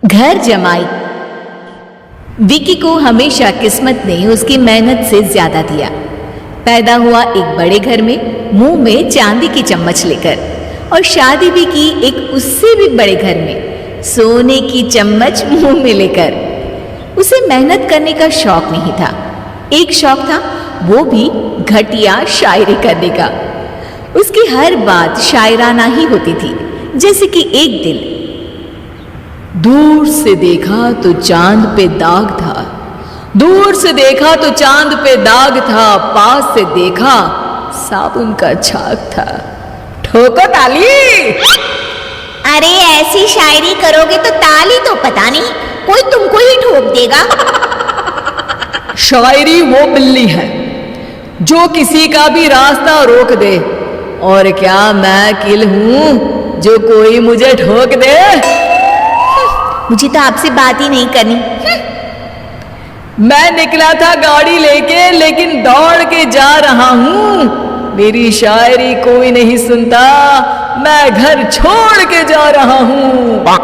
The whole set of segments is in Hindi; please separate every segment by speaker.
Speaker 1: घर जमाई। विकी को हमेशा किस्मत ने उसकी मेहनत से ज्यादा दिया। पैदा हुआ एक बड़े घर में, मुंह में चांदी की चम्मच लेकर, और शादी भी की एक उससे भी बड़े घर में, सोने की चम्मच मुंह में लेकर। उसे मेहनत करने का शौक नहीं था। एक शौक था, वो भी घटिया शायरी करने का। उसकी हर बात शायराना ही होती थी। जैसे कि एक दिन, दूर से देखा तो चांद पे दाग था, दूर से देखा तो चांद पे दाग था, पास से देखा साबुन का छाग था। ठोको ताली।
Speaker 2: अरे ऐसी शायरी करोगे तो ताली तो पता नहीं, कोई तुमको ही ठोक देगा।
Speaker 3: शायरी वो बिल्ली है जो किसी का भी रास्ता रोक दे, और क्या मैं किल हूं जो कोई मुझे ठोक दे।
Speaker 2: मुझे तो आपसे बात ही नहीं करनी।
Speaker 3: मैं निकला था गाड़ी लेके, लेकिन दौड़ के जा रहा हूं। मेरी शायरी कोई नहीं सुनता, मैं घर छोड़ के जा रहा हूं।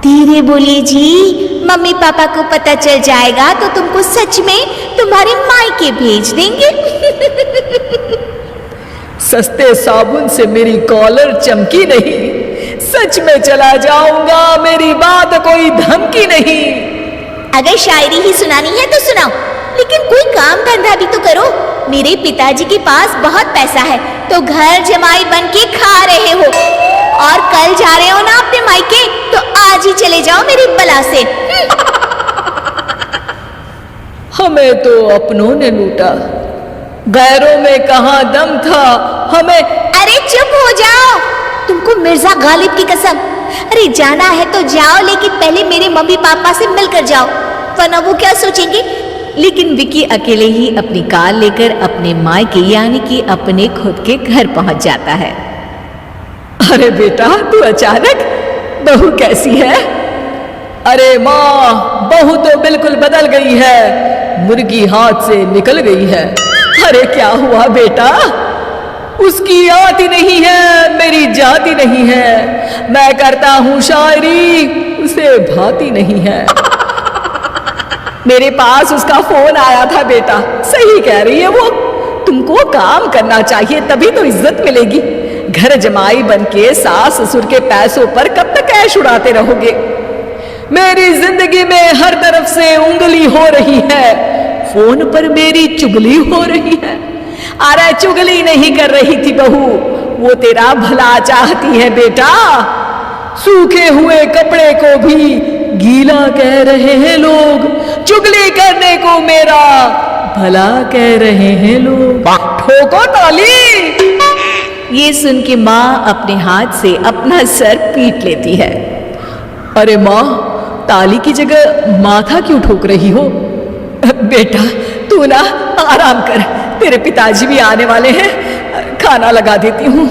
Speaker 2: धीरे बोलिए जी, मम्मी पापा को पता चल जाएगा तो तुमको सच में तुम्हारे मायके भेज देंगे।
Speaker 3: सस्ते साबुन से मेरी कॉलर चमकी नहीं, सच में चला जाऊंगा, मेरी बात कोई धमकी नहीं।
Speaker 2: अगर शायरी ही सुनानी है तो सुनाओ, लेकिन कोई काम धंधा भी तो करो। मेरे पिताजी के पास बहुत पैसा है, तो घर जमाई बन के खा रहे हो, और कल जा रहे हो ना अपने मायके, तो आज ही चले जाओ मेरी बला से।
Speaker 3: हमें तो अपनों ने लूटा, गैरों में कहां दम था हमें।
Speaker 2: अरे चुप हो जाओ, तुमको मिर्जा गालिब की कसम। अरे जाना है तो जाओ, लेकिन पहले मेरे मम्मी पापा से मिलकर जाओ, वरना वो क्या सोचेंगे।
Speaker 1: लेकिन विकी अकेले ही अपनी कार लेकर अपने मायके यानी कि अपने खुद के घर पहुंच जाता है।
Speaker 3: अरे बेटा, तू अचानक, बहू कैसी है? अरे माँ, बहू तो बिल्कुल बदल गई है, मुर्गी हाथ से निकल गई है। अरे क्या हुआ बेटा? उसकी आती नहीं है, मेरी जाती नहीं है। मैं करता हूं शायरी, उसे भाती नहीं है। मेरे पास उसका फोन आया था बेटा, सही कह रही है वो। तुमको काम करना चाहिए, तभी तो इज्जत मिलेगी। घर जमाई बनके सास ससुर के पैसों पर कब तक ऐश उड़ाते रहोगे? मेरी जिंदगी में हर तरफ से उंगली हो रही है, फोन पर मेरी चुगली हो रही है। अरे चुगली नहीं कर रही थी बहू, वो तेरा भला चाहती है बेटा। सूखे हुए कपड़े को भी गीला कह रहे हैं लोग, चुगली करने को मेरा भला कह रहे हैं लोग। ठोको ताली।
Speaker 1: ये सुन के माँ अपने हाथ से अपना सर पीट लेती है।
Speaker 3: अरे माँ, ताली की जगह माथा क्यों ठोक रही हो? बेटा तू ना आराम कर, तेरे पिताजी भी आने वाले हैं, खाना लगा देती हूँ।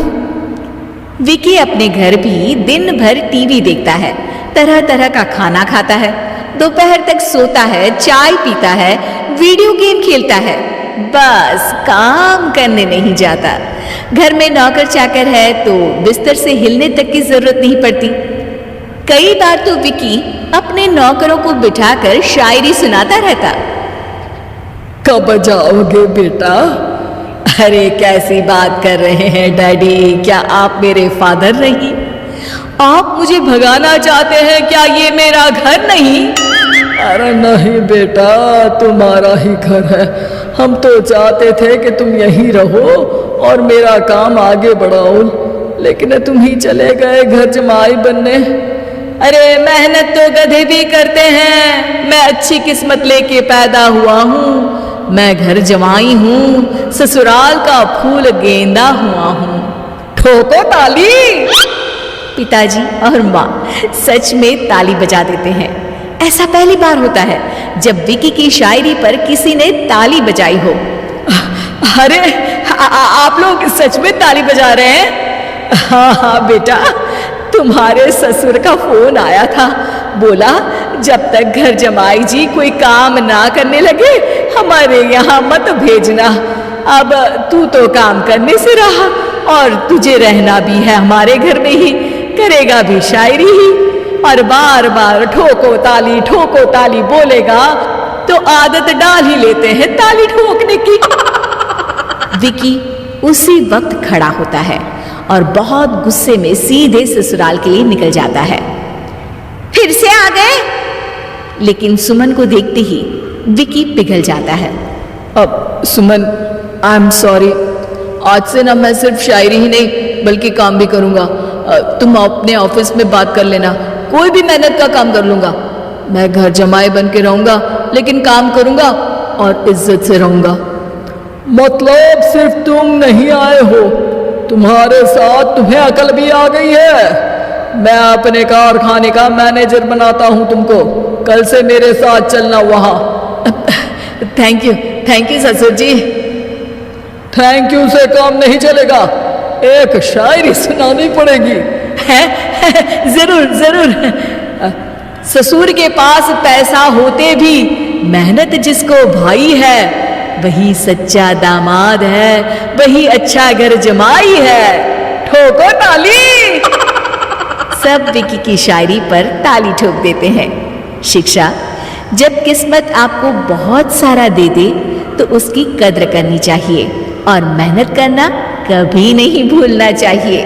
Speaker 1: विकी अपने घर भी दिन भर टीवी देखता है, तरह तरह का खाना खाता है, दोपहर तक सोता है, चाय पीता है, वीडियो गेम खेलता है, बस काम करने नहीं जाता। घर में नौकर चाकर है तो बिस्तर से हिलने तक की जरूरत नहीं पड़ती। कई बार तो विकी अपने नौकरों को बिठाकर शायरी सुनाता रहता।
Speaker 3: कब जाओगे बेटा? अरे कैसी बात कर रहे हैं डैडी, क्या आप मेरे फादर नहीं? आप मुझे भगाना चाहते हैं क्या? ये मेरा घर नहीं। अरे नहीं बेटा, तुम्हारा ही घर है। हम तो चाहते थे कि तुम यहीं रहो और मेरा काम आगे बढ़ाओ, लेकिन तुम ही चले गए घर जमाई बनने। अरे मेहनत तो गधे भी करते हैं, मैं अच्छी किस्मत लेके पैदा हुआ हूँ। मैं घर जमाई हूँ, ससुराल का फूल गेंदा हुआ हूँ। ठोको ताली।
Speaker 1: पिताजी और माँ सच में ताली बजा देते हैं। ऐसा पहली बार होता है जब विकी की शायरी पर किसी ने ताली बजाई हो।
Speaker 3: अरे आप लोग सच में ताली बजा रहे हैं? हाँ बेटा, तुम्हारे ससुर का फोन आया था, बोला जब तक घर जमाई जी कोई काम ना करने लगे हमारे यहाँ मत भेजना। अब तू तो काम करने से रहा और तुझे रहना भी है हमारे घर में ही, करेगा भी शायरी ही, और बार बार ठोको ताली बोलेगा तो आदत डाल ही लेते हैं ताली ठोकने की।
Speaker 1: विकी उसी वक्त खड़ा होता है और बहुत गुस्से में सीधे ससुराल के लिए निकल जाता है।
Speaker 2: फिर से आ गए?
Speaker 1: लेकिन सुमन को देखते ही विकी पिघल जाता है।
Speaker 3: अब सुमन, आई एम सॉरी, आज से ना मैं सिर्फ शायरी ही नहीं बल्कि काम भी करूंगा। तुम अपने ऑफिस में बात कर लेना, कोई भी मेहनत का काम कर लूंगा। मैं घर जमाई बन के रहूंगा लेकिन काम करूंगा और इज्जत से रहूंगा। मतलब सिर्फ तुम नहीं आए हो, तुम्हारे साथ तुम्हें अकल भी आ गई है। मैं अपने कारखाने का मैनेजर बनाता हूं तुमको, कल से मेरे साथ चलना वहां। थैंक यू ससुर जी। थैंक यू से काम नहीं चलेगा, एक शायरी सुनानी पड़ेगी।
Speaker 1: जरूर। ससुर के पास पैसा होते भी मेहनत जिसको भाई है, वही सच्चा दामाद है, वही अच्छा घर जमाई है। ठोको ताली। सब विकी की शायरी पर ताली ठोक देते हैं। शिक्षा, जब किस्मत आपको बहुत सारा दे दे तो उसकी कद्र करनी चाहिए और मेहनत करना कभी नहीं भूलना चाहिए।